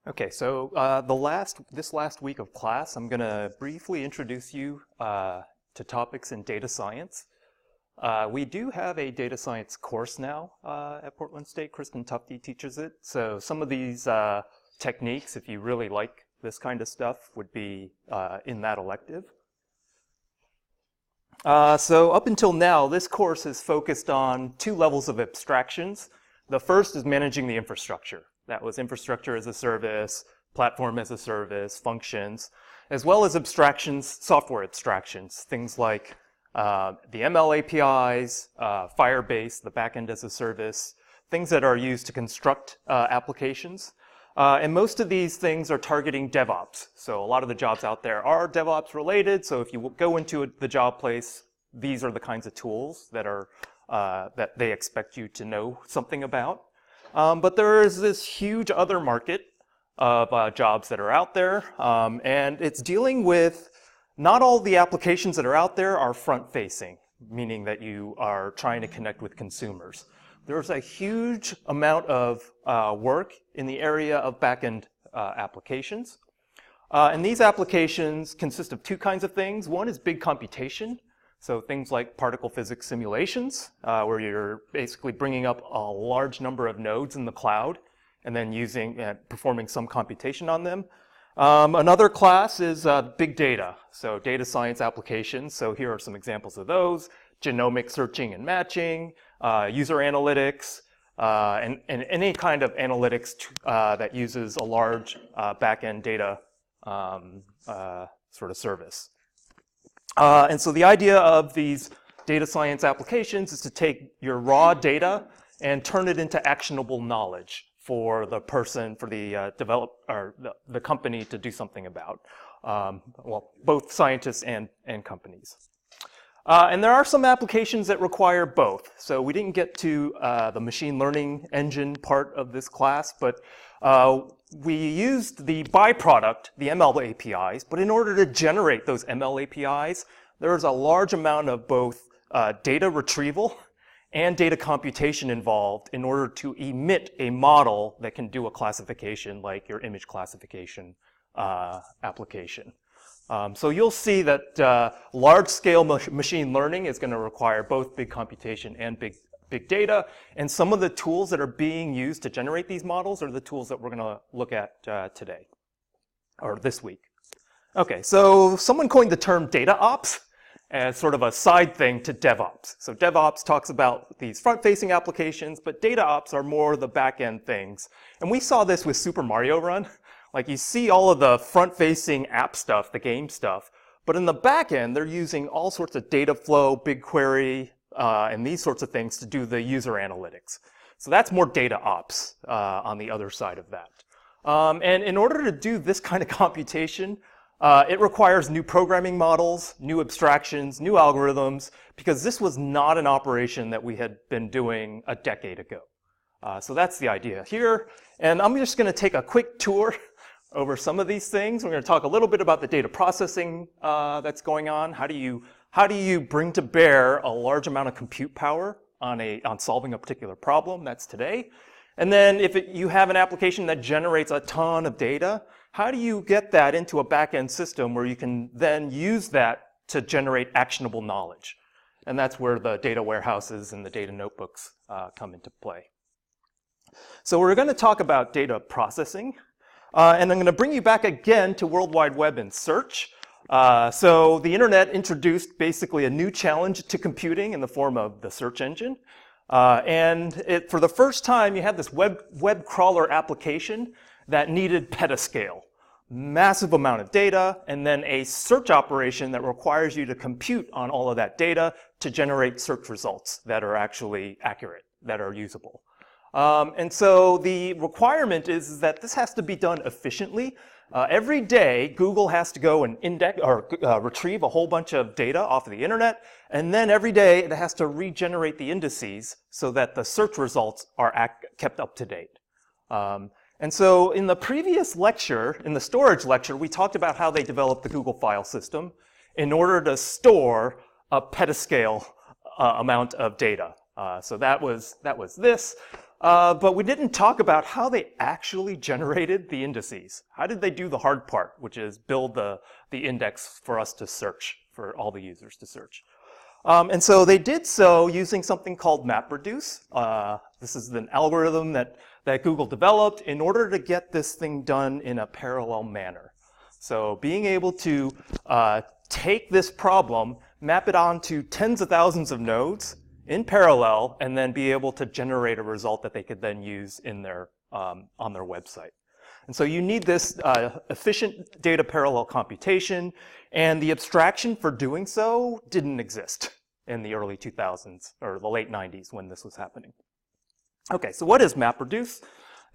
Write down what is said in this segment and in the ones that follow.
Okay, so this last week of class, I'm going to briefly introduce you to topics in data science. We do have a data science course now at Portland State. Kristen Tufte teaches it. So some of these techniques, if you really like this kind of stuff, would be in that elective. So up until now, this course is focused on two levels of abstractions. The first is managing the infrastructure. That was infrastructure as a service, platform as a service, functions, as well as abstractions, software abstractions, things like the ML APIs, Firebase, the backend as a service, things that are used to construct applications. And most of these things are targeting DevOps. So a lot of the jobs out there are DevOps related. So if you go into the job place, these are the kinds of tools that are that they expect you to know something about. But there is this huge other market of jobs that are out there, and it's dealing with not all the applications that are out there are front-facing, meaning that you are trying to connect with consumers. There's a huge amount of work in the area of back-end applications. And these applications consist of two kinds of things. One is big computation. So things like particle physics simulations, where you're basically bringing up a large number of nodes in the cloud and then performing some computation on them. Another class is big data, so data science applications. So here are some examples of those: genomic searching and matching, user analytics, and any kind of analytics that uses a large back-end data sort of service. And so the idea of these data science applications is to take your raw data and turn it into actionable knowledge for the person, for the the company to do something about. Well, both scientists and companies. And there are some applications that require both. So we didn't get to the machine learning engine part of this class, but we used the byproduct, the ML APIs, but in order to generate those ML APIs, there's a large amount of both data retrieval and data computation involved in order to emit a model that can do a classification like your image classification application. So you'll see that large-scale machine learning is going to require both big computation and big data, and some of the tools that are being used to generate these models are the tools that we're going to look at today, or this week. Okay, so someone coined the term data ops as sort of a side thing to DevOps. So DevOps talks about these front-facing applications, but data ops are more the back-end things. And we saw this with Super Mario Run. Like, you see all of the front-facing app stuff, the game stuff, but in the back-end, they're using all sorts of data flow, BigQuery, and these sorts of things to do the user analytics. So that's more data ops on the other side of that. And in order to do this kind of computation, it requires new programming models, new abstractions, new algorithms, because this was not an operation that we had been doing a decade ago. So that's the idea here. And I'm just going to take a quick tour over some of these things. We're going to talk a little bit about the data processing that's going on. How do you bring to bear a large amount of compute power on solving a particular problem? That's today. And then if you have an application that generates a ton of data, how do you get that into a back-end system where you can then use that to generate actionable knowledge? And that's where the data warehouses and the data notebooks come into play. So we're going to talk about data processing. And I'm going to bring you back again to World Wide Web and search. So the internet introduced basically a new challenge to computing in the form of the search engine. And for the first time, you had this web crawler application that needed petascale. Massive amount of data, and then a search operation that requires you to compute on all of that data to generate search results that are actually accurate, that are usable. And so the requirement is that this has to be done efficiently. Every day, Google has to go and index or retrieve a whole bunch of data off of the internet, and then every day it has to regenerate the indices so that the search results are kept up to date. And so in the previous lecture, in the storage lecture, we talked about how they developed the Google file system in order to store a petascale amount of data. So that was this. but we didn't talk about how they actually generated the indices. How did they do the hard part, which is build the index for us to search, for all the users to search. And so they did so using something called MapReduce. This is an algorithm that Google developed in order to get this thing done in a parallel manner. So being able to take this problem, map it onto tens of thousands of nodes in parallel, and then be able to generate a result that they could then use in their, on their website. And so you need this efficient data parallel computation, and the abstraction for doing so didn't exist in the early 2000s, or the late 90s when this was happening. Okay, so what is MapReduce?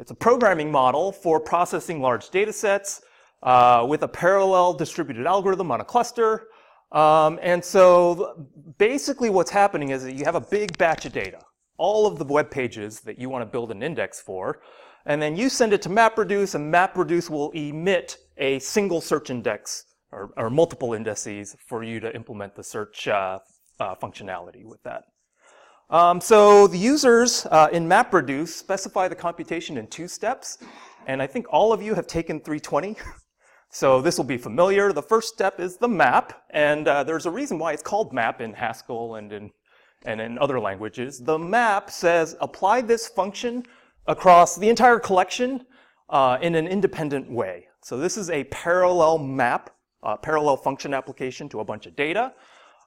It's a programming model for processing large data sets with a parallel distributed algorithm on a cluster. And so basically what's happening is that you have a big batch of data, all of the web pages that you want to build an index for, and then you send it to MapReduce, and MapReduce will emit a single search index or multiple indices for you to implement the search functionality with that. So the users in MapReduce specify the computation in 2 steps, and I think all of you have taken 320. So this will be familiar. The first step is the map, and there's a reason why it's called map in Haskell and in other languages. The map says apply this function across the entire collection in an independent way. So this is a parallel map, parallel function application to a bunch of data.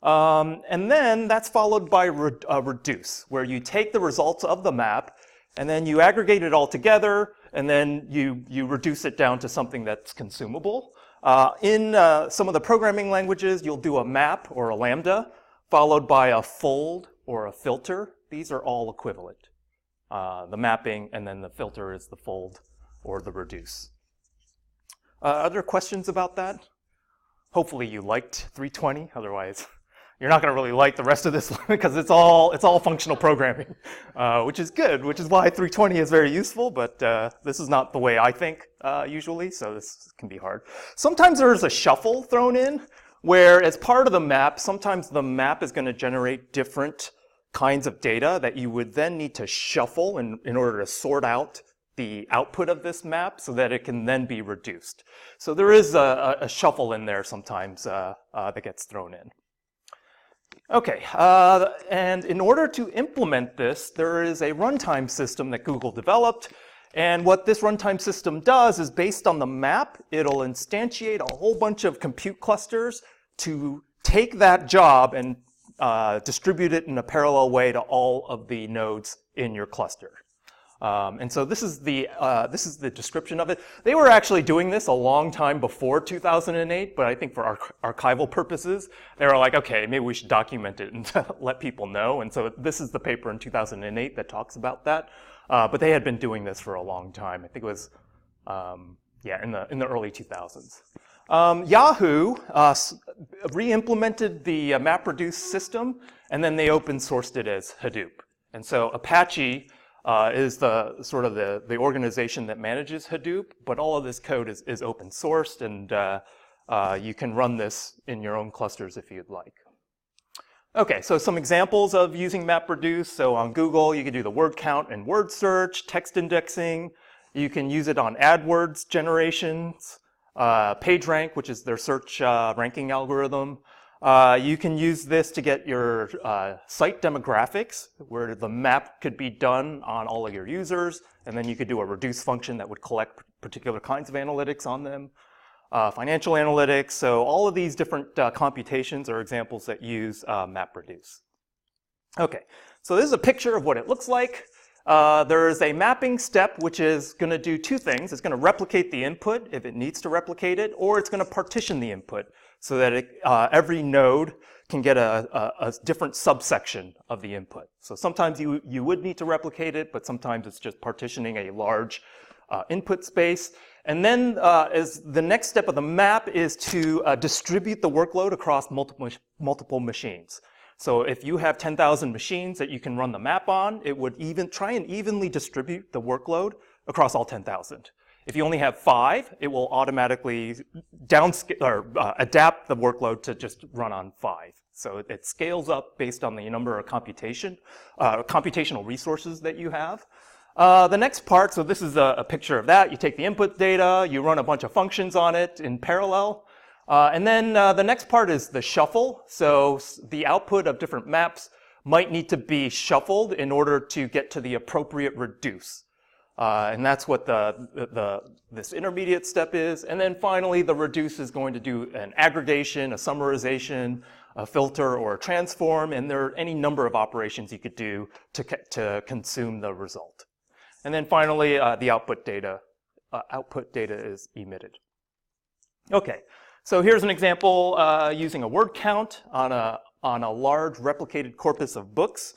And then that's followed by reduce, where you take the results of the map and then you aggregate it all together, and then you reduce it down to something that's consumable. In some of the programming languages, you'll do a map or a lambda, followed by a fold or a filter. These are all equivalent. The mapping, and then the filter is the fold or the reduce. Other questions about that? Hopefully you liked 320, otherwise you're not going to really like the rest of this because it's all functional programming, which is good, which is why 320 is very useful, but this is not the way I think usually, so this can be hard. Sometimes there's a shuffle thrown in, where as part of the map, sometimes the map is going to generate different kinds of data that you would then need to shuffle in order to sort out the output of this map so that it can then be reduced. So there is a shuffle in there sometimes that gets thrown in. Okay, and in order to implement this, there is a runtime system that Google developed, and what this runtime system does is based on the map, it'll instantiate a whole bunch of compute clusters to take that job and distribute it in a parallel way to all of the nodes in your cluster. And so this is the description of it. They were actually doing this a long time before 2008, but I think for archival purposes, they were like, okay, maybe we should document it and let people know. And so this is the paper in 2008 that talks about that. But they had been doing this for a long time. I think it was, in the early 2000s. Yahoo re-implemented the MapReduce system, and then they open sourced it as Hadoop. And so Apache is the organization that manages Hadoop, but all of this code is open sourced, and you can run this in your own clusters if you'd like. Okay, so some examples of using MapReduce. So on Google, you can do the word count and word search, text indexing. You can use it on AdWords generations, PageRank, which is their search ranking algorithm. You can use this to get your site demographics, where the map could be done on all of your users, and then you could do a reduce function that would collect particular kinds of analytics on them. Financial analytics, so all of these different computations are examples that use MapReduce. Okay, so this is a picture of what it looks like. There is a mapping step which is going to do 2 things. It's going to replicate the input if it needs to replicate it, or it's going to partition the input so that every node can get a different subsection of the input. So sometimes you would need to replicate it, but sometimes it's just partitioning a large input space. And then as the next step of the map is to distribute the workload across multiple machines. So if you have 10,000 machines that you can run the map on, it would try and evenly distribute the workload across all 10,000. If you only have 5, it will automatically adapt the workload to just run on 5. So it scales up based on the number of computational resources that you have. The next part, so this is a picture of that. You take the input data, you run a bunch of functions on it in parallel. And then the next part is the shuffle. So the output of different maps might need to be shuffled in order to get to the appropriate reduce. And that's what this intermediate step is. And then finally, the reduce is going to do an aggregation, a summarization, a filter, or a transform. And there are any number of operations you could do to consume the result. And then finally, the output data is emitted. Okay, so here's an example using a word count on a large replicated corpus of books.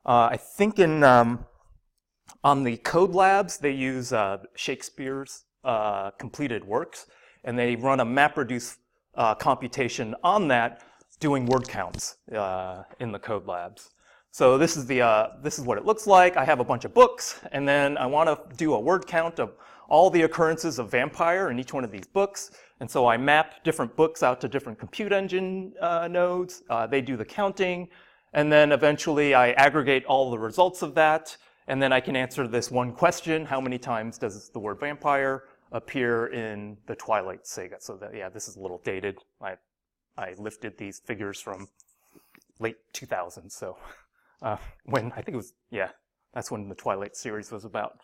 I think on the code labs, they use Shakespeare's completed works, and they run a MapReduce computation on that, doing word counts in the code labs. So this is what it looks like. I have a bunch of books, and then I want to do a word count of all the occurrences of vampire in each one of these books. And so I map different books out to different compute engine nodes. They do the counting, and then eventually I aggregate all the results of that. And then I can answer this one question: how many times does the word vampire appear in the Twilight Saga? So that, yeah, this is a little dated. I lifted these figures from late 2000s, so when I think it was, yeah, that's when the Twilight series was about.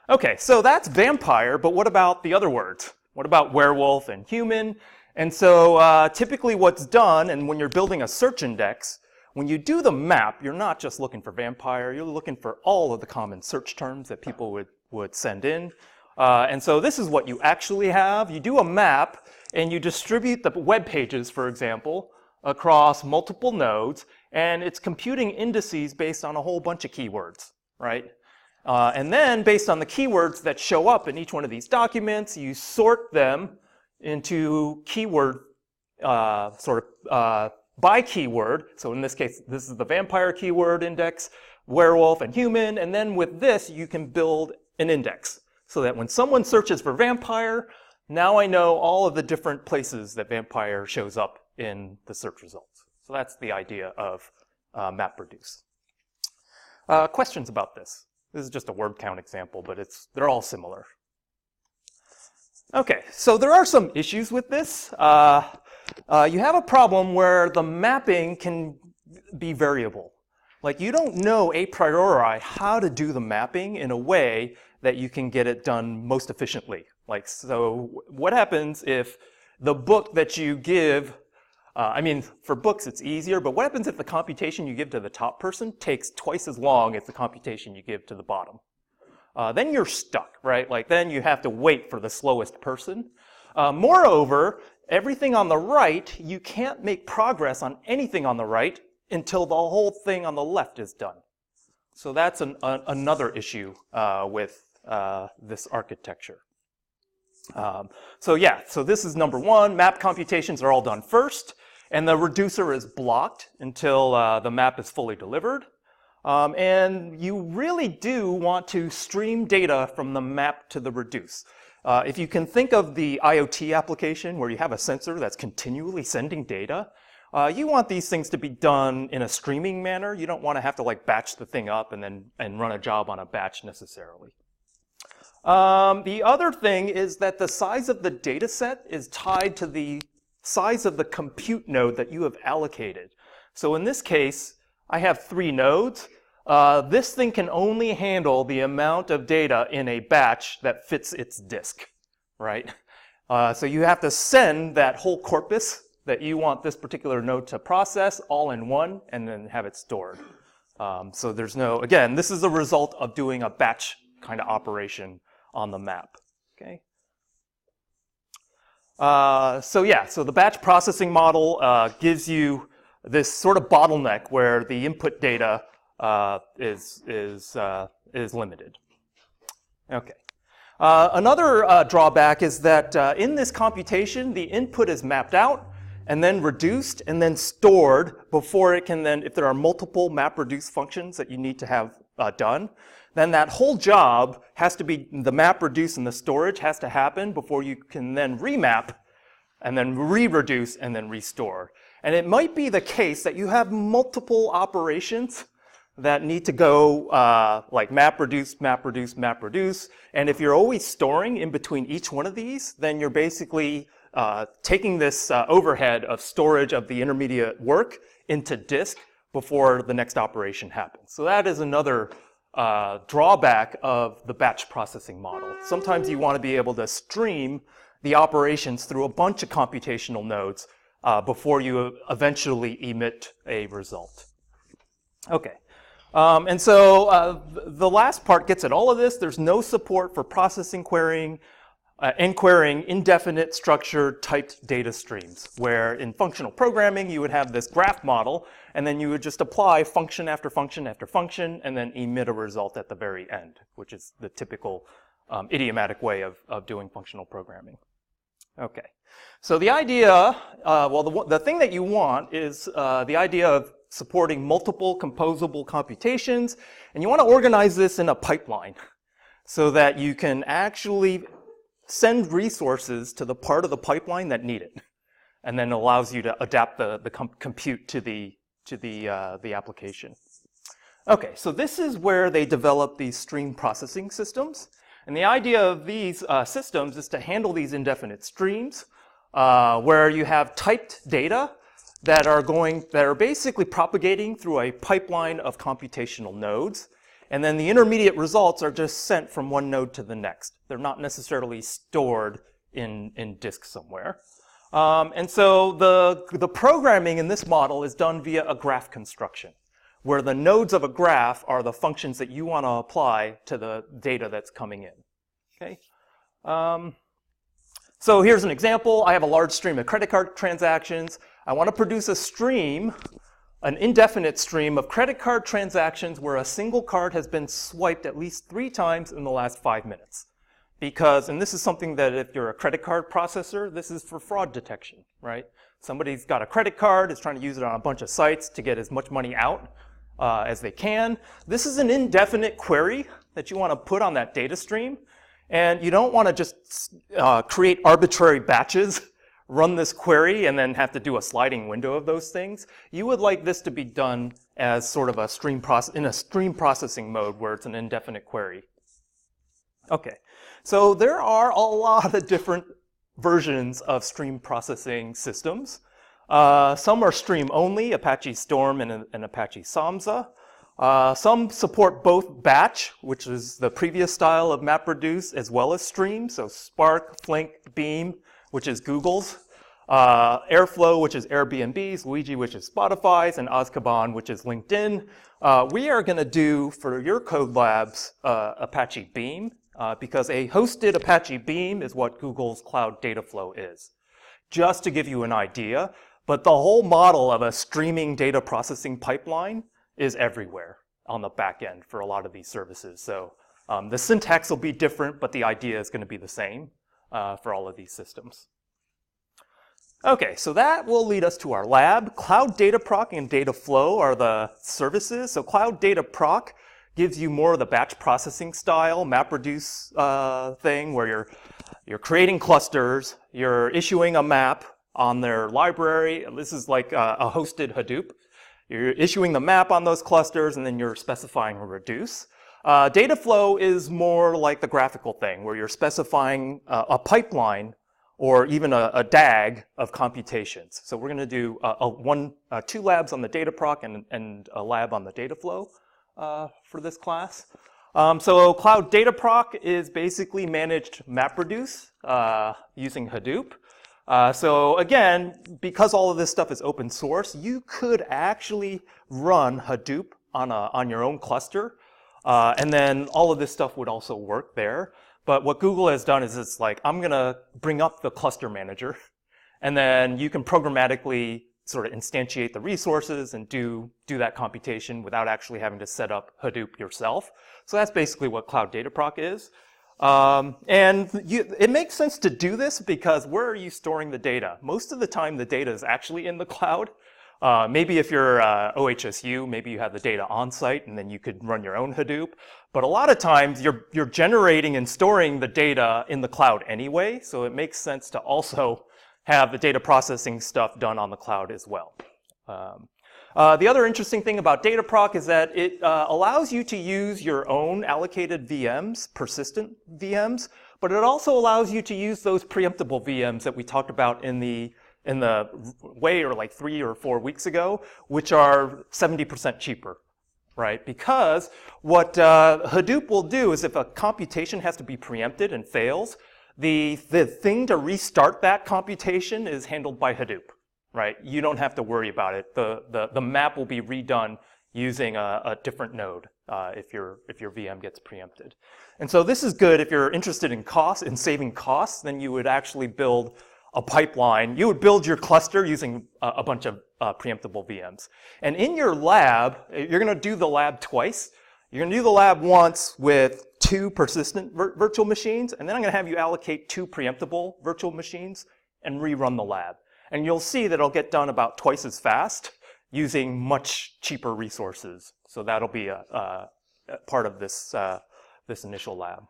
Okay, so that's vampire, but what about the other words? What about werewolf and human? And so typically what's done, and when you're building a search index, when you do the map, you're not just looking for vampire, you're looking for all of the common search terms that people would send in. And so this is what you actually have. You do a map, and you distribute the web pages, for example, across multiple nodes, and it's computing indices based on a whole bunch of keywords, right? And then, based on the keywords that show up in each one of these documents, you sort them into keyword, by keyword. So in this case, this is the vampire keyword index, werewolf, and human. And then with this, you can build an index so that when someone searches for vampire, now I know all of the different places that vampire shows up in the search results. So that's the idea of MapReduce. Questions about this? This is just a word count example, but they're all similar. Okay, so there are some issues with this. You have a problem where the mapping can be variable. Like, you don't know a priori how to do the mapping in a way that you can get it done most efficiently. Like, so what happens if the book that you give, I mean, for books it's easier, but what happens if the computation you give to the top person takes twice as long as the computation you give to the bottom? Then you're stuck, right? Like, then you have to wait for the slowest person. Moreover, everything on the right, you can't make progress on anything on the right until the whole thing on the left is done. So that's another issue with this architecture. So this is number one. Map computations are all done first, and the reducer is blocked until the map is fully delivered. And you really do want to stream data from the map to the reduce. If you can think of the IoT application where you have a sensor that's continually sending data, you want these things to be done in a streaming manner. You don't want to have to like batch the thing up and run a job on a batch necessarily. The other thing is that the size of the data set is tied to the size of the compute node that you have allocated. So in this case, I have 3 nodes. This thing can only handle the amount of data in a batch that fits its disk, right? So you have to send that whole corpus that you want this particular node to process all in one and then have it stored. So there's no, again, this is a result of doing a batch kind of operation on the map, okay? So the batch processing model gives you this sort of bottleneck where the input data is limited. Okay. Another drawback is that in this computation, the input is mapped out and then reduced and then stored before it can then, if there are multiple MapReduce functions that you need to have done, then that whole job has to be, the MapReduce and the storage has to happen before you can then remap and then re-reduce and then restore. And it might be the case that you have multiple operations that need to go like map, reduce, map, reduce, map, reduce. And if you're always storing in between each one of these, then you're basically taking this overhead of storage of the intermediate work into disk before the next operation happens. So that is another drawback of the batch processing model. Sometimes you want to be able to stream the operations through a bunch of computational nodes before you eventually emit a result. Okay. And so the last part gets at all of this. There's no support for processing querying and querying indefinite structured typed data streams, where in functional programming you would have this graph model, and then you would just apply function after function after function, and then emit a result at the very end, which is the typical idiomatic way of doing functional programming. Okay, so the idea, well, the thing that you want is the idea of supporting multiple composable computations, and you want to organize this in a pipeline so that you can actually send resources to the part of the pipeline that need it, and then allows you to adapt the compute to the application. Okay, so this is where they develop these stream processing systems, and the idea of these systems is to handle these indefinite streams, where you have typed data that are basically propagating through a pipeline of computational nodes. And then the intermediate results are just sent from one node to the next. They're not necessarily stored in disk somewhere. And so the programming in this model is done via a graph construction, where the nodes of a graph are the functions that you want to apply to the data that's coming in. Okay. So here's an example. I have a large stream of credit card transactions. I want to produce a stream, an indefinite stream of credit card transactions where a single card has been swiped at least 3 times in the last 5 minutes. Because, and this is something that if you're a credit card processor, this is for fraud detection, right? Somebody's got a credit card, is trying to use it on a bunch of sites to get as much money out as they can. This is an indefinite query that you want to put on that data stream. And you don't want to just create arbitrary batches, run this query, and then have to do a sliding window of those things. You would like this to be done as sort of a stream processing mode where it's an indefinite query. Okay, so there are a lot of different versions of stream processing systems. Some are stream only, Apache Storm and Apache Samza. Some support both batch, which is the previous style of MapReduce, as well as stream. So Spark, Flink, Beam, which is Google's. Airflow, which is Airbnb's. Luigi, which is Spotify's. And Azkaban, which is LinkedIn. We are going to do, for your code labs, Apache Beam, because a hosted Apache Beam is what Google's Cloud Dataflow is. Just to give you an idea, but the whole model of a streaming data processing pipeline is everywhere on the back end for a lot of these services. So the syntax will be different, but the idea is going to be the same for all of these systems. Okay, so that will lead us to our lab. Cloud DataProc and DataFlow are the services. So Cloud DataProc gives you more of the batch processing style MapReduce thing, where you're creating clusters, you're issuing a map on their library. This is like a hosted Hadoop. You're issuing the map on those clusters, and then you're specifying a reduce. DataFlow is more like the graphical thing, where you're specifying a pipeline or even a DAG of computations. So we're going to do 2 labs on the DataProc and a lab on the DataFlow for this class. So Cloud DataProc is basically managed MapReduce using Hadoop. So again, because all of this stuff is open source, you could actually run Hadoop on your own cluster, and then all of this stuff would also work there. But what Google has done is it's like, I'm going to bring up the cluster manager, and then you can programmatically sort of instantiate the resources and do that computation without actually having to set up Hadoop yourself. So that's basically what Cloud DataProc is. It makes sense to do this because where are you storing the data? Most of the time the data is actually in the cloud. Maybe if you're OHSU, maybe you have the data on site and then you could run your own Hadoop. But a lot of times you're generating and storing the data in the cloud anyway, so it makes sense to also have the data processing stuff done on the cloud as well. The other interesting thing about DataProc is that it allows you to use your own allocated VMs, persistent VMs, but it also allows you to use those preemptible VMs that we talked about in the like 3 or 4 weeks ago, which are 70% cheaper, right? Because what Hadoop will do is if a computation has to be preempted and fails, the thing to restart that computation is handled by Hadoop, right? You don't have to worry about it. The map will be redone using a different node if your VM gets preempted. And so this is good if you're interested in saving costs. Then you would actually build a pipeline. You would build your cluster using a bunch of preemptible VMs. And in your lab, you're going to do the lab twice. You're going to do the lab once with 2 persistent virtual machines, and then I'm going to have you allocate 2 preemptible virtual machines and rerun the lab. And you'll see that it'll get done about twice as fast using much cheaper resources. So that'll be a part of this initial lab.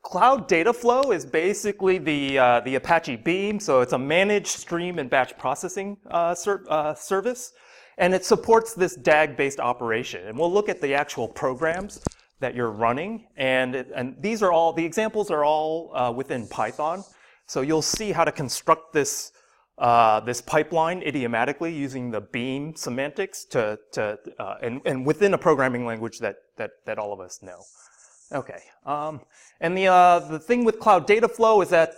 Cloud Data Flow is basically the Apache Beam, so it's a managed stream and batch processing service, and it supports this DAG-based operation. And we'll look at the actual programs that you're running, and these are all, the examples are all within Python. So you'll see how to construct this pipeline idiomatically using the Beam semantics and within a programming language that all of us know. Okay, and the thing with Cloud Data Flow is that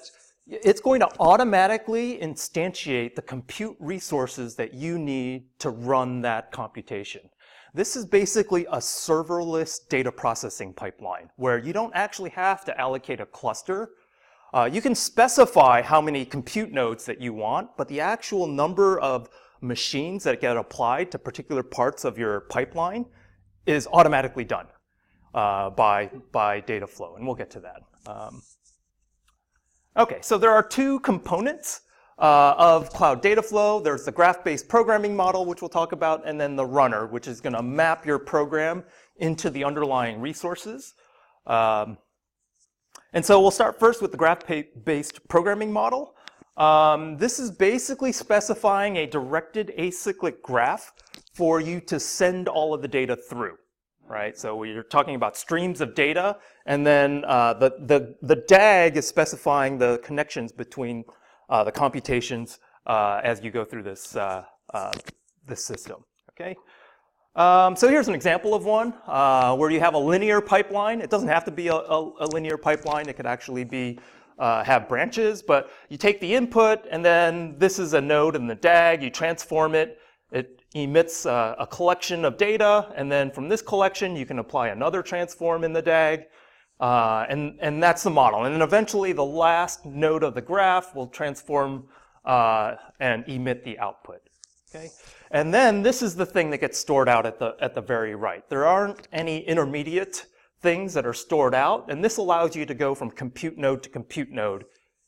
it's going to automatically instantiate the compute resources that you need to run that computation. This is basically a serverless data processing pipeline where you don't actually have to allocate a cluster. You can specify how many compute nodes that you want, but the actual number of machines that get applied to particular parts of your pipeline is automatically done by Dataflow, and we'll get to that. Okay, so there are 2 components of Cloud Data Flow. There's the graph-based programming model, which we'll talk about, and then the runner, which is going to map your program into the underlying resources. And so we'll start first with the graph-based programming model. This is basically specifying a directed acyclic graph for you to send all of the data through. Right, so we're talking about streams of data, and then the DAG is specifying the connections between the computations as you go through this system. Okay, so here's an example of one where you have a linear pipeline. It doesn't have to be a linear pipeline. It could actually be have branches, but you take the input, and then this is a node in the DAG. You transform it. It emits a collection of data, and then from this collection you can apply another transform in the DAG, and that's the model. And then eventually the last node of the graph will transform and emit the output. Okay, and then this is the thing that gets stored out at the very right. There aren't any intermediate things that are stored out, and this allows you to go from compute node to compute node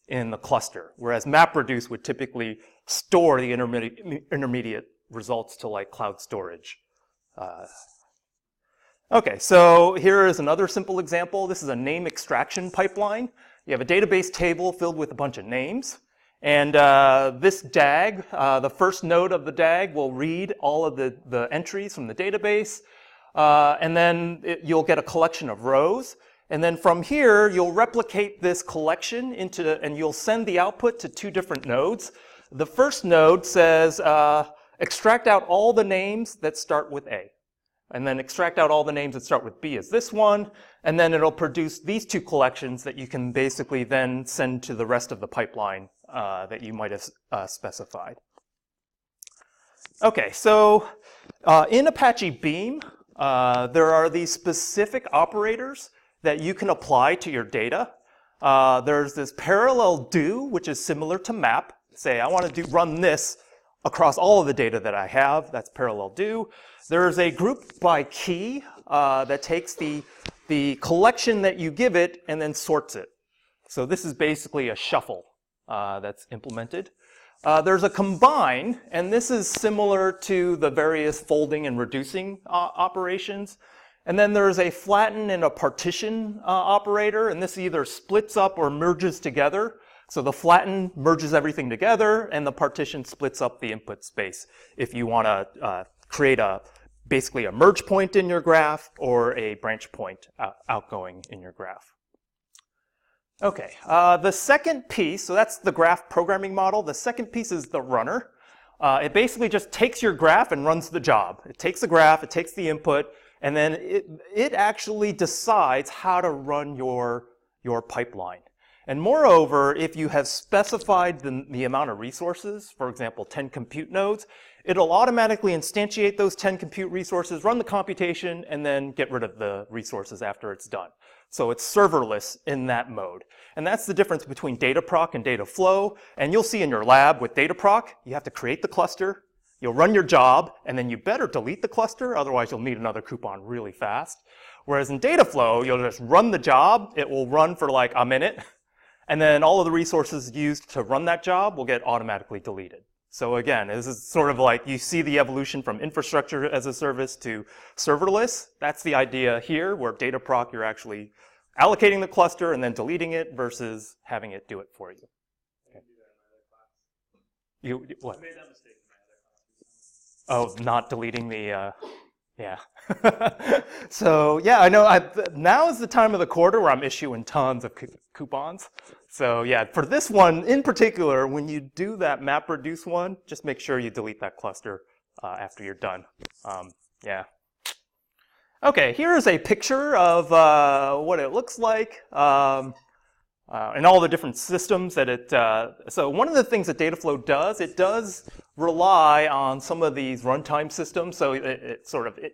in the cluster, whereas MapReduce would typically store the intermediate results to like cloud storage. Okay, so here is another simple example. This is a name extraction pipeline. You have a database table filled with a bunch of names, and this DAG, the first node of the DAG, will read all of the entries from the database, and then you'll get a collection of rows, and then from here you'll replicate this collection and you'll send the output to 2 different nodes. The first node says extract out all the names that start with A, and then extract out all the names that start with B as this one, and then it'll produce these 2 collections that you can basically then send to the rest of the pipeline that you might have specified. Okay, so in Apache Beam, there are these specific operators that you can apply to your data. There's this parallel do, which is similar to map. Say, I want to run this across all of the data that I have. That's parallel do. There's a group by key that takes the collection that you give it and then sorts it. So this is basically a shuffle that's implemented. There's a combine, and this is similar to the various folding and reducing operations. And then there's a flatten and a partition operator, and this either splits up or merges together So the flatten merges everything together, and the partition splits up the input space if you want to create basically a merge point in your graph or a branch point outgoing in your graph. Okay, the second piece, so that's the graph programming model. The second piece is the runner. It basically just takes your graph and runs the job. It takes the graph, it takes the input, and then it actually decides how to run your pipeline. And moreover, if you have specified the amount of resources, for example, 10 compute nodes, it'll automatically instantiate those 10 compute resources, run the computation, and then get rid of the resources after it's done. So it's serverless in that mode. And that's the difference between DataProc and DataFlow. And you'll see in your lab with DataProc, you have to create the cluster, you'll run your job, and then you better delete the cluster, otherwise you'll need another coupon really fast. Whereas in DataFlow, you'll just run the job, it will run for like a minute, and then all of the resources used to run that job will get automatically deleted. So again, this is sort of like you see the evolution from infrastructure as a service to serverless. That's the idea here, where DataProc, you're actually allocating the cluster and then deleting it versus having it do it for you. Okay. What? I made that mistake in my other class. Oh, not deleting the, yeah. So yeah, I know now is the time of the quarter where I'm issuing tons of coupons. So yeah, for this one in particular, when you do that map reduce one, just make sure you delete that cluster after you're done. Yeah. Okay, here is a picture of what it looks like and all the different systems that it. So one of the things that DataFlow does, it does rely on some of these runtime systems. So it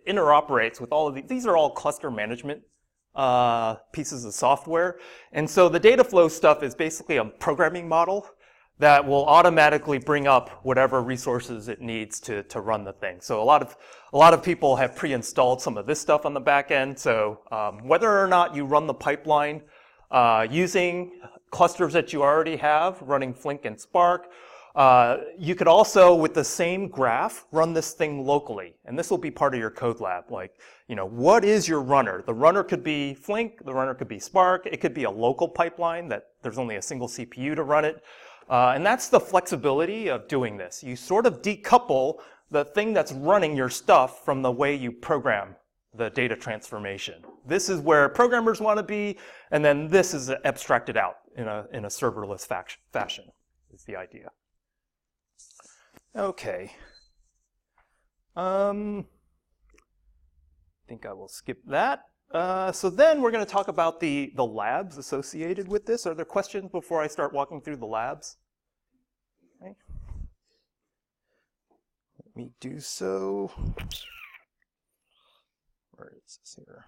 interoperates with all of these. These are all cluster management pieces of software. And so the DataFlow stuff is basically a programming model that will automatically bring up whatever resources it needs to run the thing. So a lot of people have pre-installed some of this stuff on the back end. So whether or not you run the pipeline using clusters that you already have, running Flink and Spark, you could also, with the same graph, run this thing locally. And this will be part of your code lab. Like, what is your runner? The runner could be Flink, the runner could be Spark, it could be a local pipeline that there's only a single CPU to run it. And that's the flexibility of doing this. You sort of decouple the thing that's running your stuff from the way you program the data transformation. This is where programmers want to be, and then this is abstracted out in a serverless fashion, is the idea. Okay. I think I will skip that. So then we're going to talk about the labs associated with this. Are there questions before I start walking through the labs? Okay. Let me do so. Where is this here?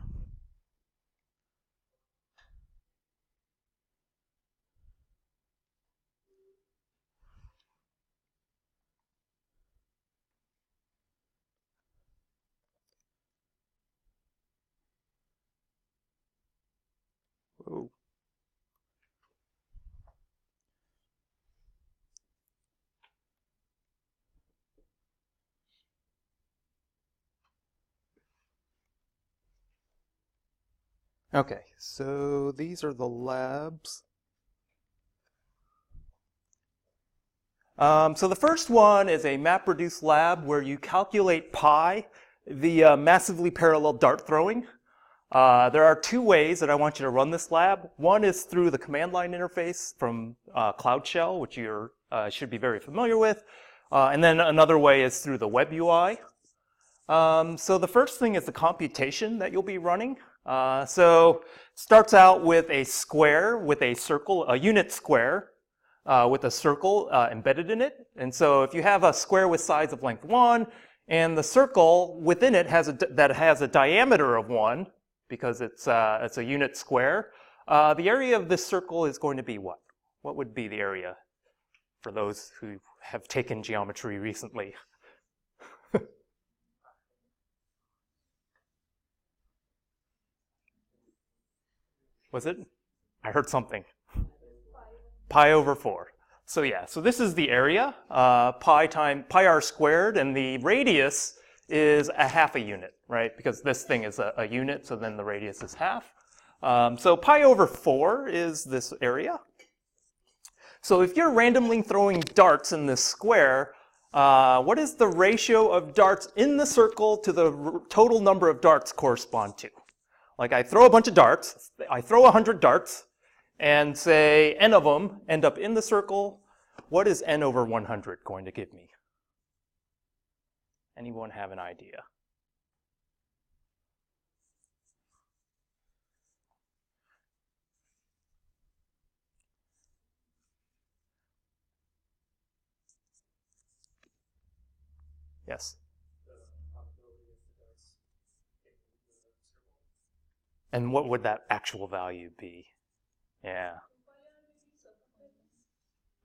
Whoa. Okay, so these are the labs. So the first one is a MapReduce lab where you calculate pi via massively parallel dart throwing. There are two ways that I want you to run this lab. One is through the command line interface from Cloud Shell, which you should be very familiar with. And then another way is through the web UI. So the first thing is the computation that you'll be running. So it starts out with a square with a circle, a unit square with a circle embedded in it. And so if you have a square with sides of length 1 and the circle within it has a diameter of 1, because it's a unit square, the area of this circle is going to be what? What would be the area for those who have taken geometry recently? Was it? I heard something. Pi over 4. So yeah, so this is the area, pi r squared, and the radius is a half a unit, right? Because this thing is a unit, so then the radius is half. So pi over 4 is this area. So if you're randomly throwing darts in this square, what is the ratio of darts in the circle to the total number of darts correspond to? Like I throw a bunch of darts, I throw 100 darts, and say n of them end up in the circle. What is n over 100 going to give me? Anyone have an idea? Yes. And what would that actual value be? Yeah.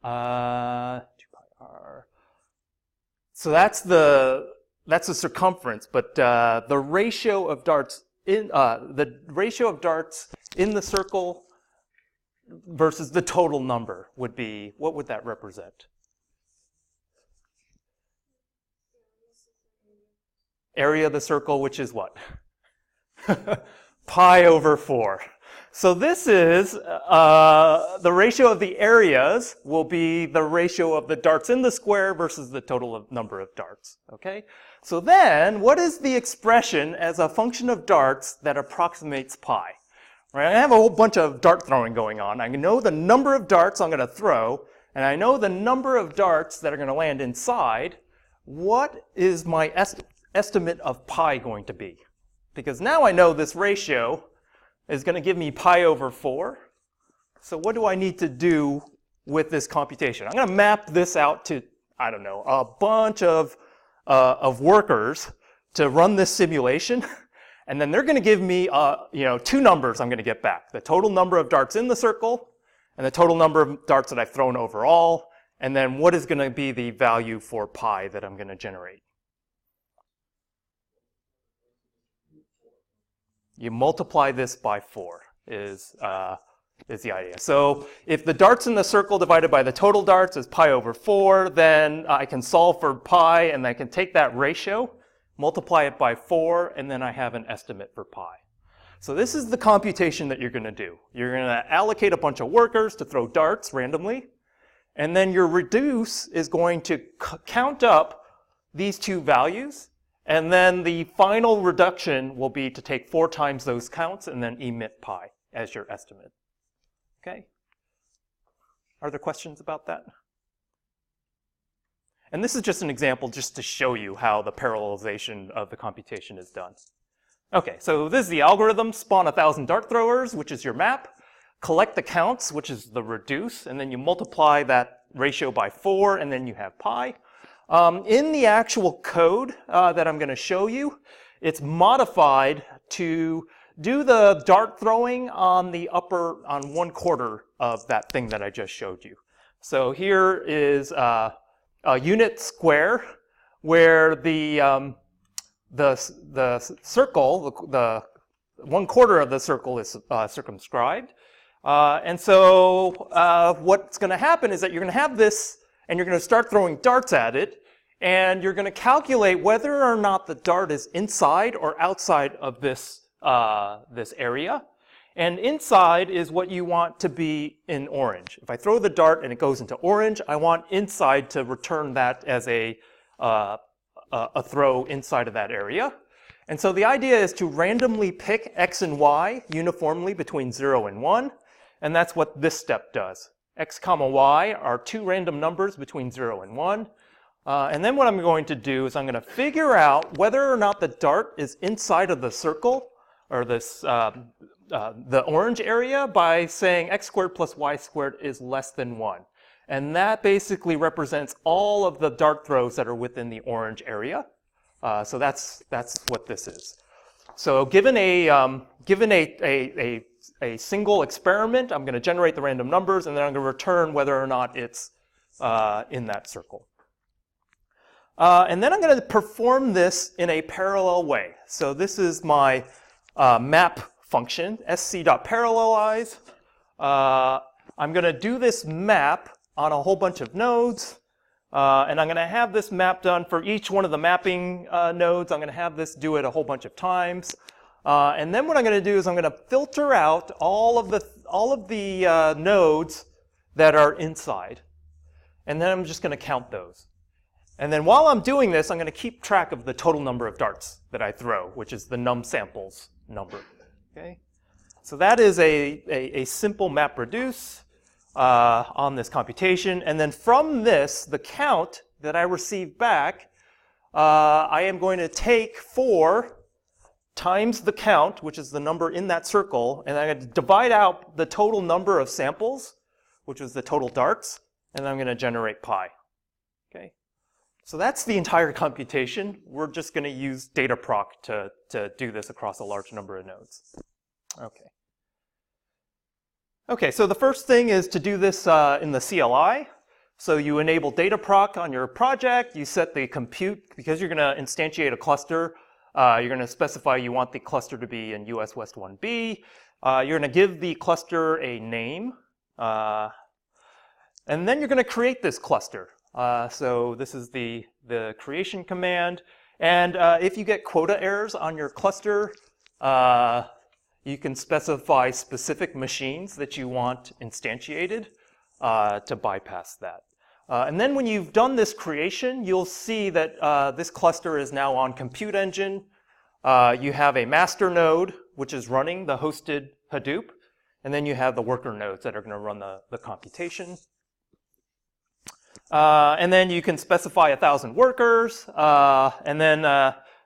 2 pi r. So that's the circumference, but the ratio of darts in the circle versus the total number would be, what would that represent? Area of the circle, which is what? Pi over 4. So this is, the ratio of the areas will be the ratio of the darts in the square versus the total number of darts, okay? So then, what is the expression as a function of darts that approximates pi? Right, I have a whole bunch of dart throwing going on. I know the number of darts I'm going to throw, and I know the number of darts that are going to land inside. What is my estimate of pi going to be? Because now I know this ratio is going to give me pi over 4. So what do I need to do with this computation? I'm going to map this out to, I don't know, a bunch of workers to run this simulation. And then they're going to give me, two numbers I'm going to get back. The total number of darts in the circle and the total number of darts that I've thrown overall. And then what is going to be the value for pi that I'm going to generate? You multiply this by 4 is the idea. So if the darts in the circle divided by the total darts is pi over 4, then I can solve for pi, and I can take that ratio, multiply it by 4, and then I have an estimate for pi. So this is the computation that you're going to do. You're going to allocate a bunch of workers to throw darts randomly, and then your reduce is going to count up these two values. And then the final reduction will be to take 4 times those counts and then emit pi as your estimate. Okay? Are there questions about that? And this is just an example just to show you how the parallelization of the computation is done. Okay, so this is the algorithm. Spawn 1,000 dart throwers, which is your map. Collect the counts, which is the reduce, and then you multiply that ratio by 4, and then you have pi. In the actual code that I'm going to show you, it's modified to do the dart throwing on the on 1/4 of that thing that I just showed you. So here is a unit square where the circle, the 1/4 of the circle is circumscribed. And so what's going to happen is that you're going to have this, and you're going to start throwing darts at it, and you're going to calculate whether or not the dart is inside or outside of this area. And inside is what you want to be in orange. If I throw the dart and it goes into orange, I want inside to return that as a throw inside of that area. And so the idea is to randomly pick x and y uniformly between 0 and 1, and that's what this step does. X comma y are 2 random numbers between 0 and 1. And then what I'm going to do is I'm going to figure out whether or not the dart is inside of the circle, or this the orange area, by saying x squared plus y squared is less than 1. And that basically represents all of the dart throws that are within the orange area. So that's what this is. So given a single experiment, I'm going to generate the random numbers, and then I'm going to return whether or not it's in that circle. And then I'm going to perform this in a parallel way. So this is my map function, sc.parallelize. I'm going to do this map on a whole bunch of nodes. And I'm going to have this map done for each one of the mapping nodes. I'm going to have this do it a whole bunch of times. And then what I'm going to do is I'm going to filter out all of the nodes that are inside. And then I'm just going to count those. And then while I'm doing this, I'm going to keep track of the total number of darts that I throw, which is the num samples number. Okay? So that is a simple MapReduce on this computation. And then from this, the count that I receive back, I am going to take 4 times the count, which is the number in that circle, and I'm going to divide out the total number of samples, which is the total darts, and I'm going to generate pi. Okay? So that's the entire computation. We're just going to use DataProc to do this across a large number of nodes. Okay. Okay, so the first thing is to do this in the CLI. So you enable DataProc on your project. You set the compute, because you're going to instantiate a cluster. You're going to specify you want the cluster to be in US West 1B. You're going to give the cluster a name. And then you're going to create this cluster. So this is the creation command. And if you get quota errors on your cluster, you can specify specific machines that you want instantiated to bypass that. And then when you've done this creation, you'll see that this cluster is now on Compute Engine. You have a master node, which is running the hosted Hadoop. And then you have the worker nodes that are going to run the computation. And then you can specify 1,000 workers. And then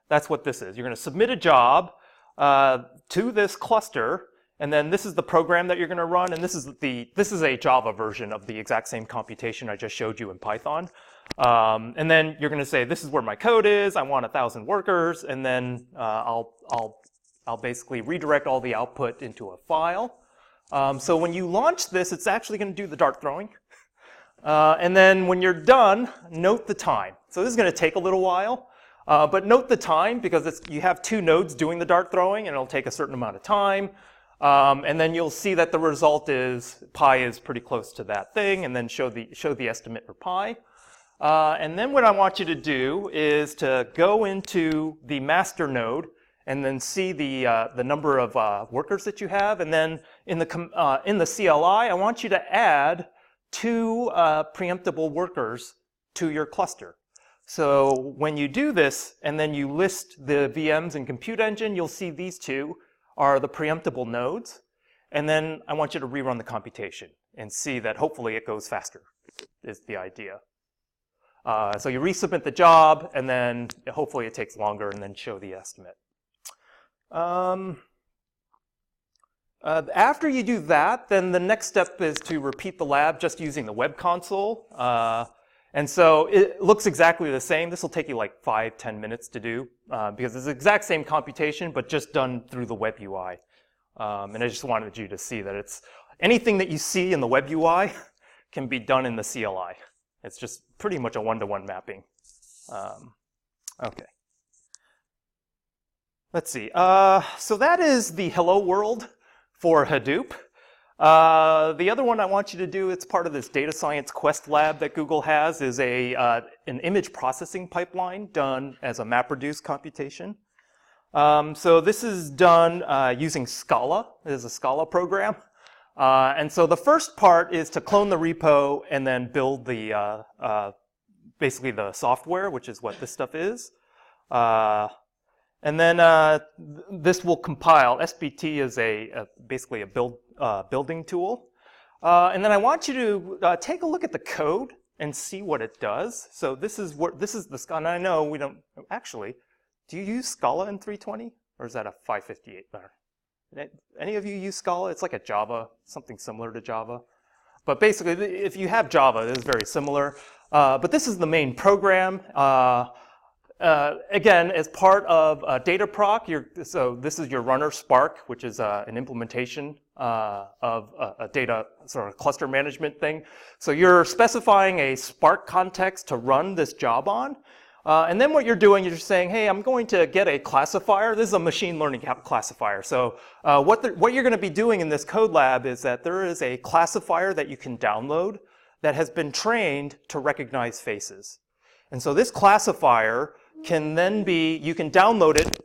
that's what this is. You're going to submit a job to this cluster. And then this is the program that you're going to run, and this is a Java version of the exact same computation I just showed you in Python. And then you're going to say, this is where my code is. I want 1,000 workers, and then I'll basically redirect all the output into a file. So when you launch this, it's actually going to do the dart throwing. And then when you're done, note the time. So this is going to take a little while. But note the time, because you have 2 nodes doing the dart throwing, and it'll take a certain amount of time. And then you'll see that the result is pi is pretty close to that thing, and then show the estimate for pi. And then what I want you to do is to go into the master node and then see the number of workers that you have. And then in the CLI, I want you to add 2 preemptible workers to your cluster. So when you do this and then you list the VMs in Compute Engine, you'll see these 2 are the preemptible nodes. And then I want you to rerun the computation and see that hopefully it goes faster, is the idea. So you resubmit the job, and then hopefully it takes longer, and then show the estimate. After you do that, then the next step is to repeat the lab just using the web console. And so it looks exactly the same. This will take you like 5-10 minutes to do because it's the exact same computation, but just done through the web UI. And I just wanted you to see that it's anything that you see in the web UI can be done in the CLI. It's just pretty much a one-to-one mapping. Okay. Let's see. So that is the hello world for Hadoop. The other one I want you to do, it's part of this data science quest lab that Google has, is an image processing pipeline done as a MapReduce computation. So this is done using Scala. It is a Scala program. And so the first part is to clone the repo and then build the basically the software, which is what this stuff is. And then this will compile. SBT is basically a building tool. And then I want you to take a look at the code and see what it does. So this is the Scala. And I know we don't actually. Do you use Scala in 320, or is that a 558? Any of you use Scala? It's like a Java, something similar to Java. But basically, if you have Java, it is very similar. But this is the main program. Again, as part of DataProc, so this is your runner Spark, which is an implementation of a data sort of cluster management thing. So you're specifying a Spark context to run this job on. And then what you're doing is you're saying, hey, I'm going to get a classifier. This is a machine learning classifier. So what you're going to be doing in this code lab is that there is a classifier that you can download that has been trained to recognize faces. And so this classifier can then be, you can download it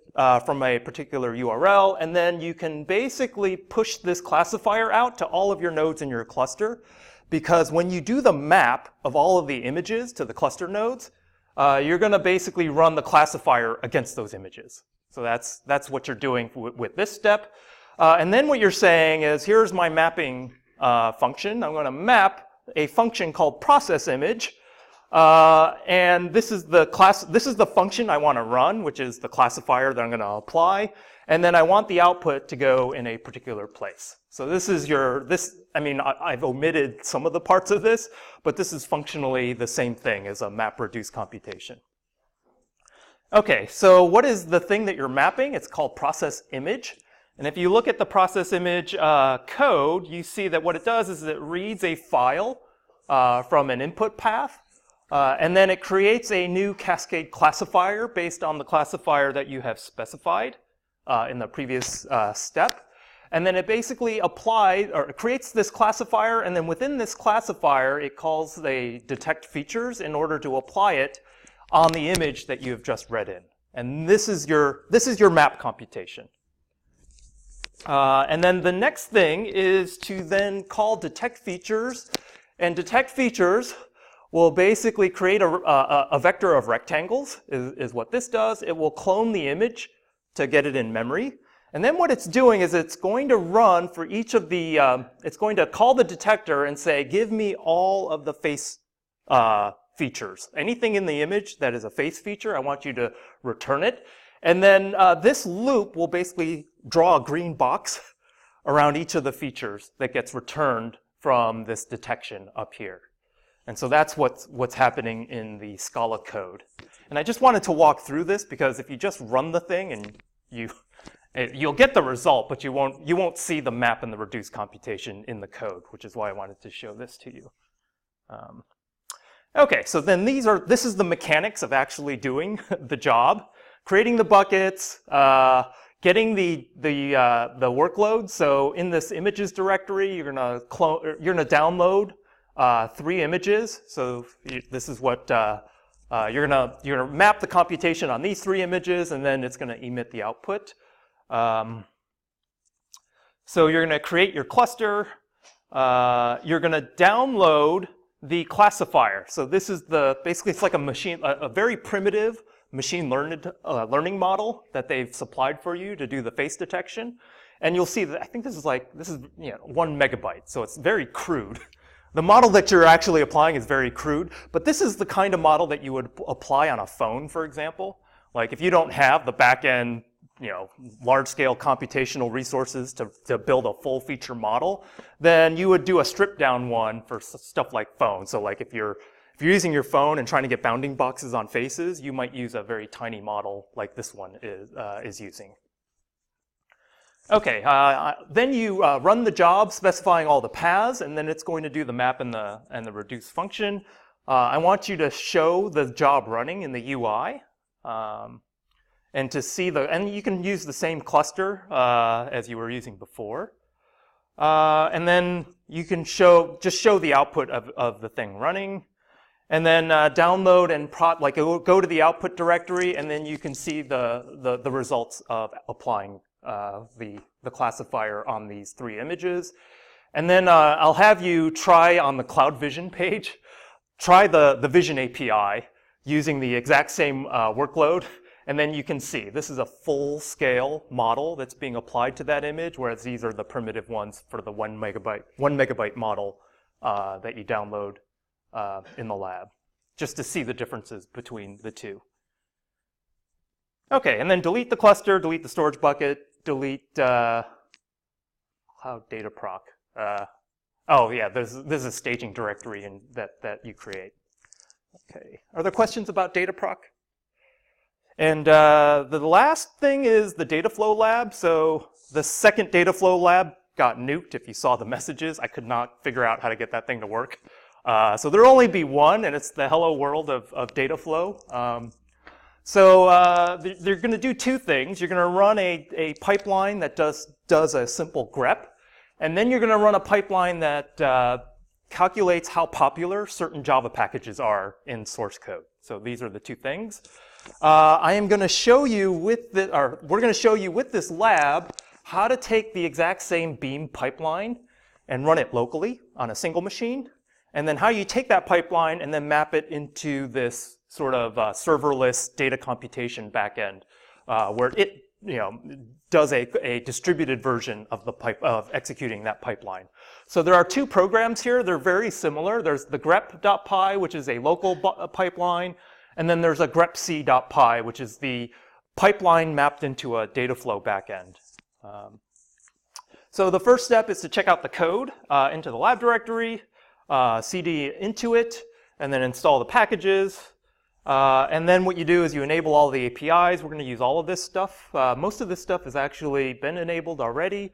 from a particular URL, and then you can basically push this classifier out to all of your nodes in your cluster, because when you do the map of all of the images to the cluster nodes, you're going to basically run the classifier against those images. So that's what you're doing with this step. And then what you're saying is, here's my mapping function. I'm going to map a function called processImage, and this is the function I want to run, which is the classifier that I'm going to apply. And then I want the output to go in a particular place. So this is I've omitted some of the parts of this, but this is functionally the same thing as a map-reduce computation. Okay, so what is the thing that you're mapping? It's called processImage. And if you look at the processImage code, you see that what it does is it reads a file from an input path, and then it creates a new cascade classifier based on the classifier that you have specified in the previous step. And then it basically creates this classifier, and then within this classifier, it calls the detect features in order to apply it on the image that you have just read in. And this is your map computation. And then the next thing is to then call detect features, and detect features will basically create a vector of rectangles, is what this does. It will clone the image to get it in memory. And then what it's doing is it's going to run for each of the, it's going to call the detector and say, give me all of the face features. Anything in the image that is a face feature, I want you to return it. And then this loop will basically draw a green box around each of the features that gets returned from this detection up here. And so that's what's happening in the Scala code. And I just wanted to walk through this because if you just run the thing and you'll get the result, but you won't see the map and the reduce computation in the code, which is why I wanted to show this to you. Okay, so then this is the mechanics of actually doing the job, creating the buckets, getting the workload. So in this images directory, you're gonna download 3 images. So this is what you're gonna map the computation on these 3 images, and then it's gonna emit the output. So you're going to create your cluster. You're going to download the classifier. So this is basically it's like a very primitive machine learning model that they've supplied for you to do the face detection. And you'll see that I think this is 1 megabyte. So it's very crude. The model that you're actually applying is very crude, but this is the kind of model that you would apply on a phone, for example. Like if you don't have the back end large-scale computational resources to build a full feature model, then you would do a stripped-down one for stuff like phone. So like if you're using your phone and trying to get bounding boxes on faces, you might use a very tiny model like this one is using. Okay, then you run the job specifying all the paths, and then it's going to do the map and the reduce function. I want you to show the job running in the UI. And to see and you can use the same cluster as you were using before. And then you can just show the output of the thing running. And then download and go to the output directory, and then you can see the results of applying the classifier on these 3 images. And then I'll have you try on the Cloud Vision page, try the Vision API using the exact same workload. And then you can see this is a full-scale model that's being applied to that image, whereas these are the primitive ones for the 1 megabyte model that you download in the lab, just to see the differences between the two. Okay, and then delete the cluster, delete the storage bucket, delete Cloud DataProc. Oh yeah, this is a staging directory that you create. Okay, are there questions about DataProc? And the last thing is the Dataflow lab. So the second Dataflow lab got nuked. If you saw the messages, I could not figure out how to get that thing to work. So there'll only be one, and it's the hello world of Dataflow. So they're going to do 2 things. You're going to run a pipeline that does a simple grep, and then you're going to run a pipeline that calculates how popular certain Java packages are in source code. So these are the 2 things. I am going to show you with the, or we're going to show you with this lab how to take the exact same Beam pipeline and run it locally on a single machine, and then how you take that pipeline and then map it into this sort of serverless data computation backend, where it does a distributed version of the of executing that pipeline. So there are two programs here. They're very similar. There's the grep.py, which is a local pipeline, and then there's a grepc.py, which is the pipeline mapped into a data flow backend. So the first step is to check out the code into the lab directory, cd into it, and then install the packages. And then what you do is you enable all the APIs. We're going to use all of this stuff. Most of this stuff has actually been enabled already.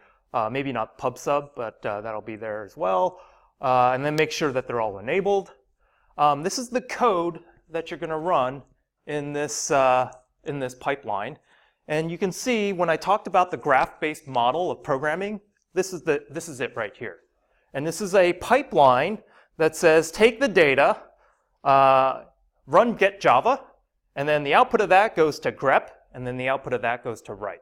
Maybe not PubSub, but that'll be there as well. And then make sure that they're all enabled. This is the code that you're going to run in this pipeline. And you can see when I talked about the graph-based model of programming, this is it right here. And this is a pipeline that says take the data, run get Java, and then the output of that goes to grep, and then the output of that goes to write.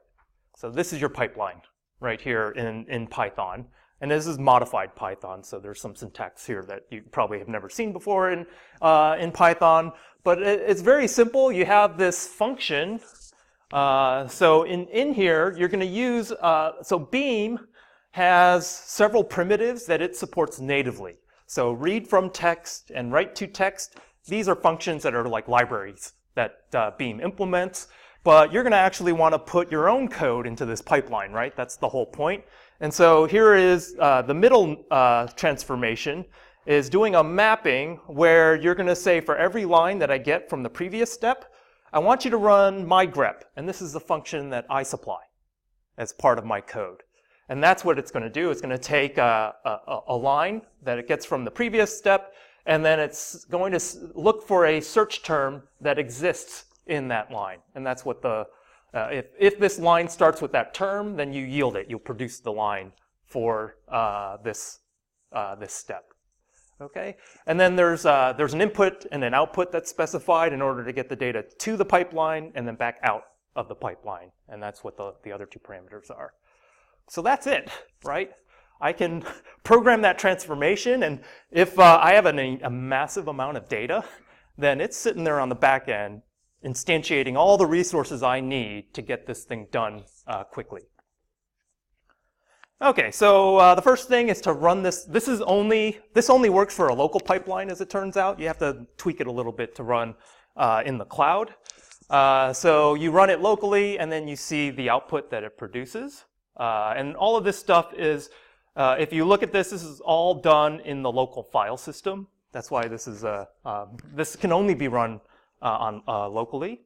So this is your pipeline right here in Python. And this is modified Python, so there's some syntax here that you probably have never seen before in Python. But it's very simple. You have this function. So in here, you're going to use, so Beam has several primitives that it supports natively. So read from text and write to text. These are functions that are like libraries that Beam implements. But you're going to actually want to put your own code into this pipeline, right? That's the whole point. And so here is the middle transformation is doing a mapping where you're going to say for every line that I get from the previous step, I want you to run my grep. And this is the function that I supply as part of my code. And that's what it's going to do. It's going to take a line that it gets from the previous step, and then it's going to look for a search term that exists in that line. And that's what the, if this line starts with that term, then you yield it. You'll produce the line for this step. Okay? And then there's an input and an output that's specified in order to get the data to the pipeline and then back out of the pipeline. And that's what the other two parameters are. So that's it, right? I can program that transformation, and if I have a massive amount of data, then it's sitting there on the back end instantiating all the resources I need to get this thing done quickly. Okay, so the first thing is to run this. This only works for a local pipeline, as it turns out. You have to tweak it a little bit to run in the cloud. So you run it locally, and then you see the output that it produces. And all of this stuff is, if you look at this is all done in the local file system. That's why this is this can only be run locally.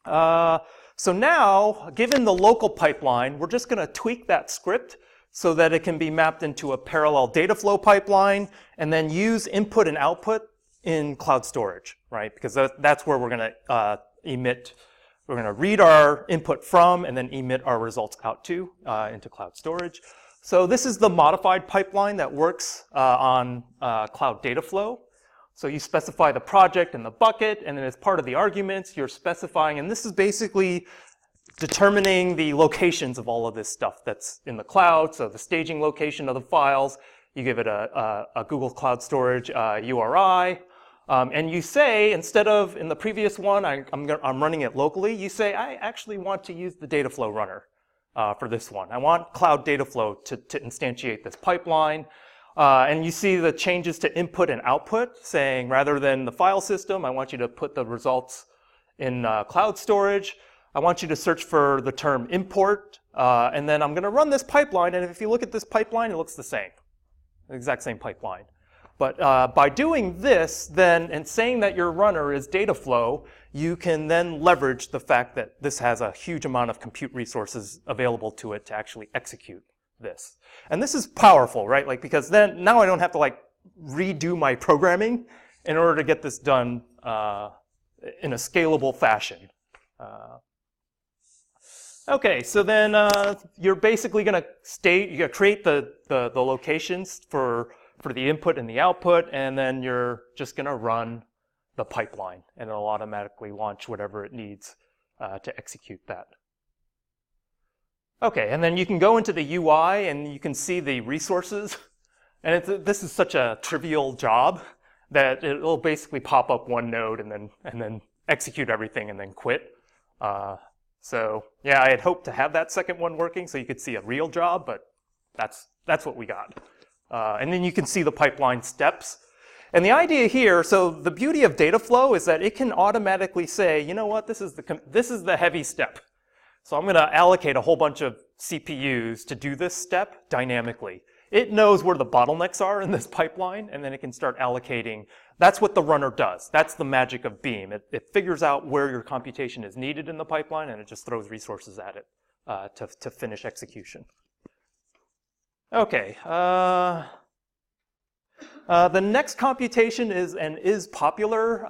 So now, given the local pipeline, we're just going to tweak that script so that it can be mapped into a parallel data flow pipeline, and then use input and output in cloud storage, right? Because that's where we're going to emit. We're going to read our input from and then emit our results out to into cloud storage. So this is the modified pipeline that works on Cloud Data Flow. So you specify the project and the bucket, and then as part of the arguments, you're specifying, and this is basically determining the locations of all of this stuff that's in the cloud. So the staging location of the files, you give it a Google Cloud Storage URI. And you say, instead of in the previous one, I'm running it locally, you say, I actually want to use the Dataflow runner for this one. I want Cloud Dataflow to instantiate this pipeline. And you see the changes to input and output, saying rather than the file system, I want you to put the results in cloud storage. I want you to search for the term import. And then I'm going to run this pipeline. And if you look at this pipeline, it looks the same, the exact same pipeline. But by doing this, then, and saying that your runner is Dataflow, you can then leverage the fact that this has a huge amount of compute resources available to it to actually execute this. And this is powerful, right? Like, because then now I don't have to like redo my programming in order to get this done in a scalable fashion. Okay, so then you're basically going to create the locations for the input and the output, and then you're just going to run the pipeline, and it'll automatically launch whatever it needs to execute that. Okay, and then you can go into the UI and you can see the resources. And this is such a trivial job that it'll basically pop up one node and then execute everything and then quit. So yeah, I had hoped to have that second one working so you could see a real job, but that's what we got. And then you can see the pipeline steps. And the idea here, so the beauty of data flow is that it can automatically say, you know what, this is the heavy step. So I'm going to allocate a whole bunch of CPUs to do this step dynamically. It knows where the bottlenecks are in this pipeline, and then it can start allocating. That's what the runner does. That's the magic of Beam. It figures out where your computation is needed in the pipeline, and it just throws resources at it to finish execution. Okay. The next computation is an is-popular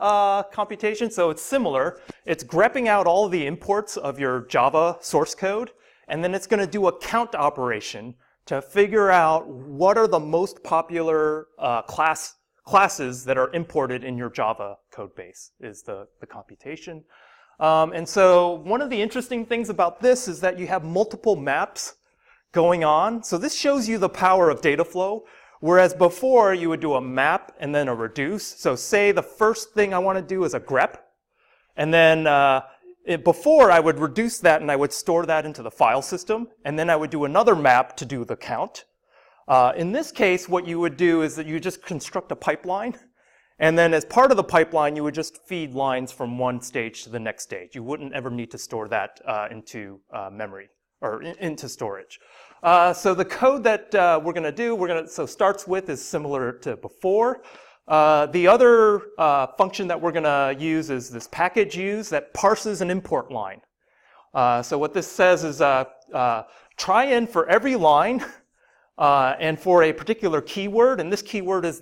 computation, so it's similar. It's grepping out all of the imports of your Java source code, and then it's going to do a count operation to figure out what are the most popular classes that are imported in your Java code base is the computation. And so one of the interesting things about this is that you have multiple maps going on. So this shows you the power of data flow. Whereas before, you would do a map and then a reduce. So say the first thing I want to do is a grep. And then before, I would reduce that and I would store that into the file system. And then I would do another map to do the count. In this case, what you would do is that you just construct a pipeline. And then as part of the pipeline, you would just feed lines from one stage to the next stage. You wouldn't ever need to store that into memory or into storage. So the code that we're going to do, so starts with is similar to before. The other function that we're going to use is this package use that parses an import line. So what this says is try in for every line and for a particular keyword, and this keyword is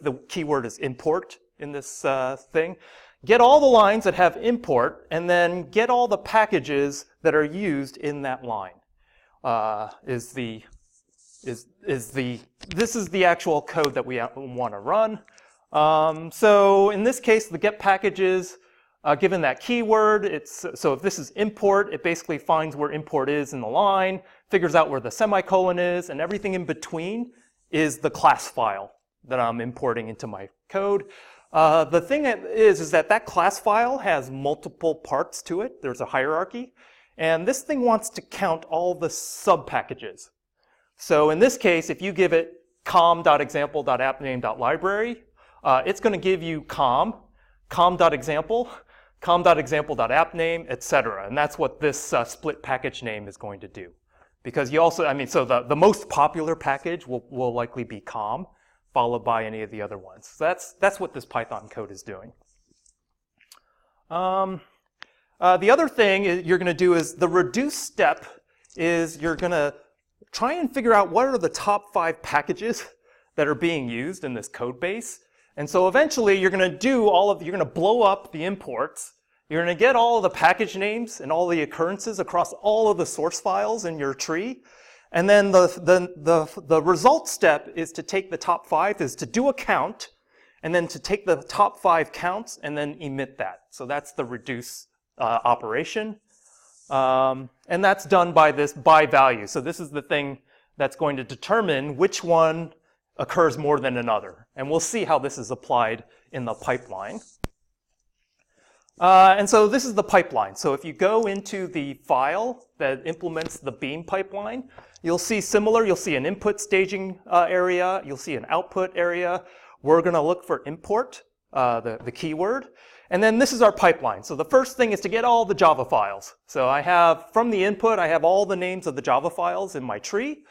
import in this thing. Get all the lines that have import, and then get all the packages that are used in that line. This is the actual code that we want to run. So in this case, the get packages, given that keyword, so if this is import, it basically finds where import is in the line, figures out where the semicolon is, and everything in between is the class file that I'm importing into my code. The thing is that class file has multiple parts to it. There's a hierarchy. And this thing wants to count all the sub-packages. So in this case, if you give it com.example.appname.library, it's going to give you com.example, com.example.appname, etc. And that's what this split package name is going to do. Because you also, so the most popular package will likely be com, followed by any of the other ones. So that's what this Python code is doing. The other thing you're going to do is the reduce step is you're going to try and figure out what are the top 5 packages that are being used in this code base. And so eventually you're going to do you're going to blow up the imports. You're going to get all of the package names and all the occurrences across all of the source files in your tree. And then the result step is to take the top 5, is to do a count, and then to take the top 5 counts and then emit that. So that's the reduce operation. And that's done by this by value. So this is the thing that's going to determine which one occurs more than another. And we'll see how this is applied in the pipeline. And so this is the pipeline. So if you go into the file that implements the Beam pipeline, you'll see similar. You'll see an input staging area. You'll see an output area. We're going to look for import, the keyword. And then this is our pipeline. So the first thing is to get all the Java files. So I have, from the input, I have all the names of the Java files in my tree.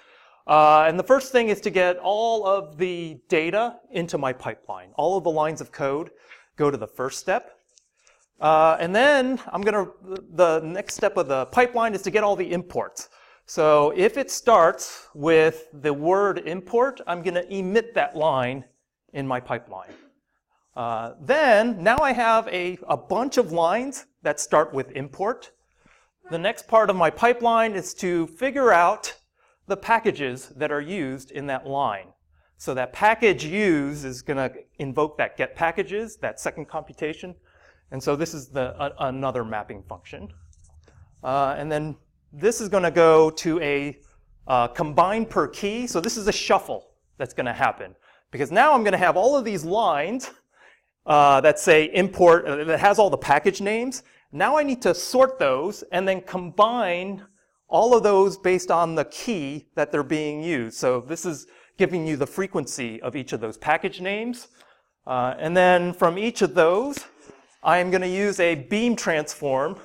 And the first thing is to get all of the data into my pipeline. All of the lines of code go to the first step. And then the next step of the pipeline is to get all the imports. So if it starts with the word import, I'm going to emit that line in my pipeline. Then, now I have a bunch of lines that start with import. The next part of my pipeline is to figure out the packages that are used in that line. So that package use is going to invoke that get packages, that second computation. And so this is another mapping function. And then this is going to go to a combine per key. So this is a shuffle that's going to happen. Because now I'm going to have all of these lines that say import, that has all the package names. Now I need to sort those and then combine all of those based on the key that they're being used. So this is giving you the frequency of each of those package names. And then from each of those, I am going to use a beam transform.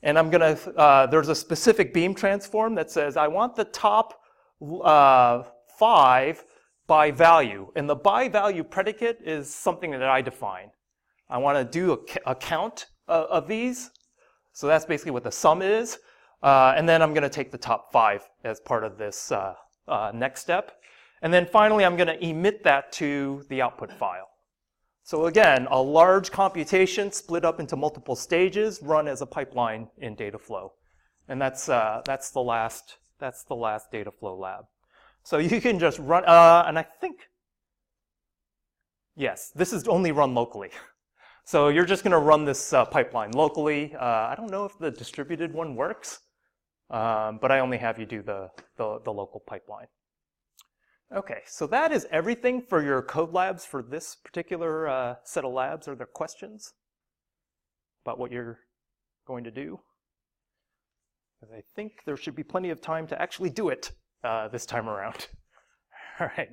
And I'm going to, there's a specific beam transform that says I want the top 5 by value. And the by value predicate is something that I define. I want to do a count of these. So that's basically what the sum is. And then I'm going to take the top 5 as part of this next step. And then finally, I'm going to emit that to the output file. So again, a large computation split up into multiple stages, run as a pipeline in Dataflow. And that's the last Dataflow lab. So you can just run, and I think, yes, this is only run locally. So you're just going to run this pipeline locally. I don't know if the distributed one works, but I only have you do the local pipeline. Okay, so that is everything for your code labs for this particular set of labs. Are there questions about what you're going to do? Because I think there should be plenty of time to actually do it this time around. All right.